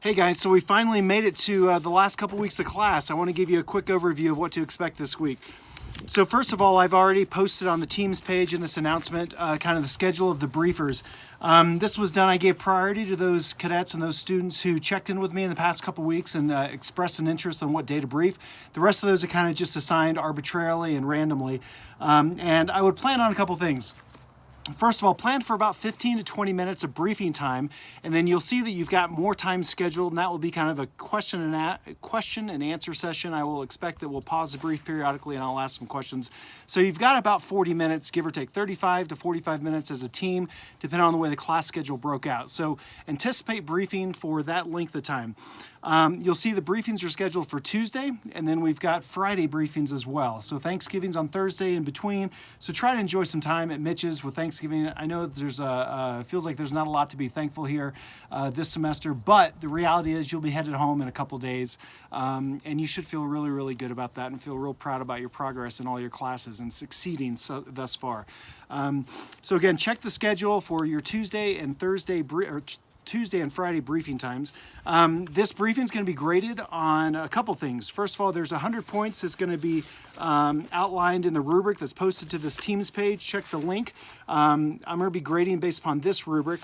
Hey guys, so we finally made it to the last couple weeks of class. I want to give you a quick overview of what to expect this week. So first of all, I've already posted on the Teams page in this announcement kind of the schedule of the briefers. This was done, I gave priority to those cadets and those students who checked in with me in the past couple weeks and expressed an interest on what day to brief. The rest of those are kind of just assigned arbitrarily and randomly. And I would plan on a couple things. First of all, plan for about 15 to 20 minutes of briefing time, and then you'll see that you've got more time scheduled, and that will be kind of a question and answer session. I will expect that we'll pause the brief periodically and I'll ask some questions. So you've got about 40 minutes, give or take 35 to 45 minutes as a team, depending on the way the class schedule broke out. So anticipate briefing for that length of time. You'll see the briefings are scheduled for Tuesday, and then we've got Friday briefings as well. So Thanksgiving's on Thursday in between. So try to enjoy some time at Mitch's with Thanksgiving. I know there's feels like there's not a lot to be thankful here this semester, but the reality is you'll be headed home in a couple days, and you should feel really, really good about that and feel real proud about your progress in all your classes and succeeding thus far. So again, check the schedule for your Tuesday and Tuesday and Friday briefing times. This briefing is going to be graded on a couple things. First of all, there's 100 points that's going to be outlined in the rubric that's posted to this Teams page. Check the link. I'm going to be grading based upon this rubric.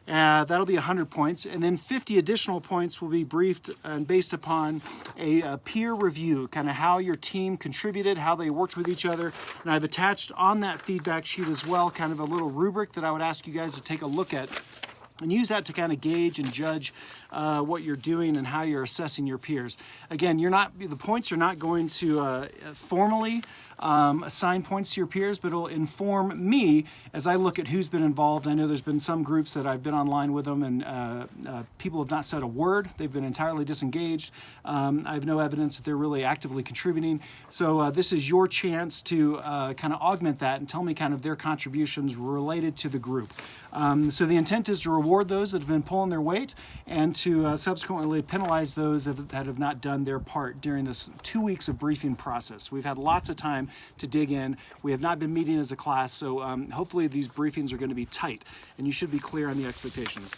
That'll be 100 points, and then 50 additional points will be briefed and based upon a peer review, kind of how your team contributed, how they worked with each other. And I've attached on that feedback sheet as well kind of a little rubric that I would ask you guys to take a look at and use that to kind of gauge and judge what you're doing and how you're assessing your peers. Again, the points are not going to formally assign points to your peers, but it'll inform me as I look at who's been involved. I know there's been some groups that I've been online with them and people have not said a word. They've been entirely disengaged. I have no evidence that they're really actively contributing. So this is your chance to kind of augment that and tell me kind of their contributions related to the group. So the intent is to reward those that have been pulling their weight and to subsequently penalize those that have not done their part during this 2 weeks of briefing process. We've had lots of time to dig in. We have not been meeting as a class, so hopefully these briefings are going to be tight and you should be clear on the expectations.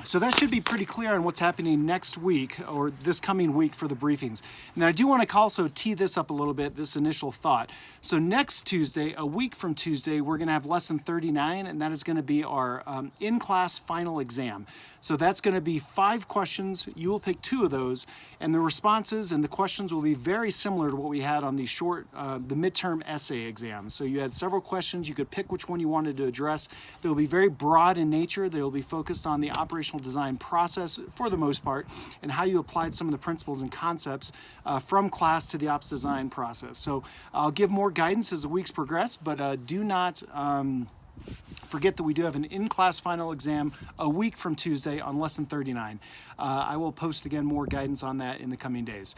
So that should be pretty clear on what's happening next week or this coming week for the briefings. And I do want to also tee this up a little bit, this initial thought. So next Tuesday, a week from Tuesday, we're going to have lesson 39, and that is going to be our in-class final exam. So that's going to be 5 questions. You will pick 2 of those, and the responses and the questions will be very similar to what we had on the the midterm essay exam. So you had several questions. You could pick which one you wanted to address. They'll be very broad in nature. They'll be focused on the operational design process for the most part and how you applied some of the principles and concepts from class to the ops design process. So I'll give more guidance as the weeks progress, but do not forget that we do have an in-class final exam a week from Tuesday on lesson 39. I will post again more guidance on that in the coming days.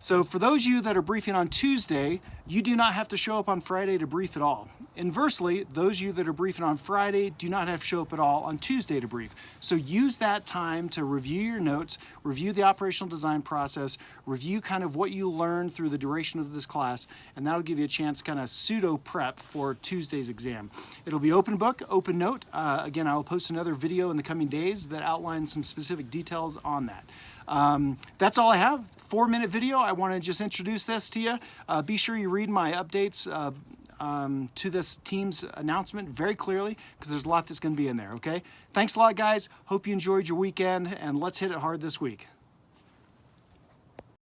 So for those of you that are briefing on Tuesday, you do not have to show up on Friday to brief at all. Inversely, those of you that are briefing on Friday do not have to show up at all on Tuesday to brief. So use that time to review your notes, review the operational design process, review kind of what you learned through the duration of this class, and that'll give you a chance kind of pseudo prep for Tuesday's exam. It'll be open book, open note. Again, I will post another video in the coming days that outlines some specific details on that. That's all I have. 4-minute video. I want to just introduce this to you. Be sure you read my updates to this team's announcement very clearly because there's a lot that's going to be in there, okay? Thanks a lot, guys. Hope you enjoyed your weekend, and let's hit it hard this week.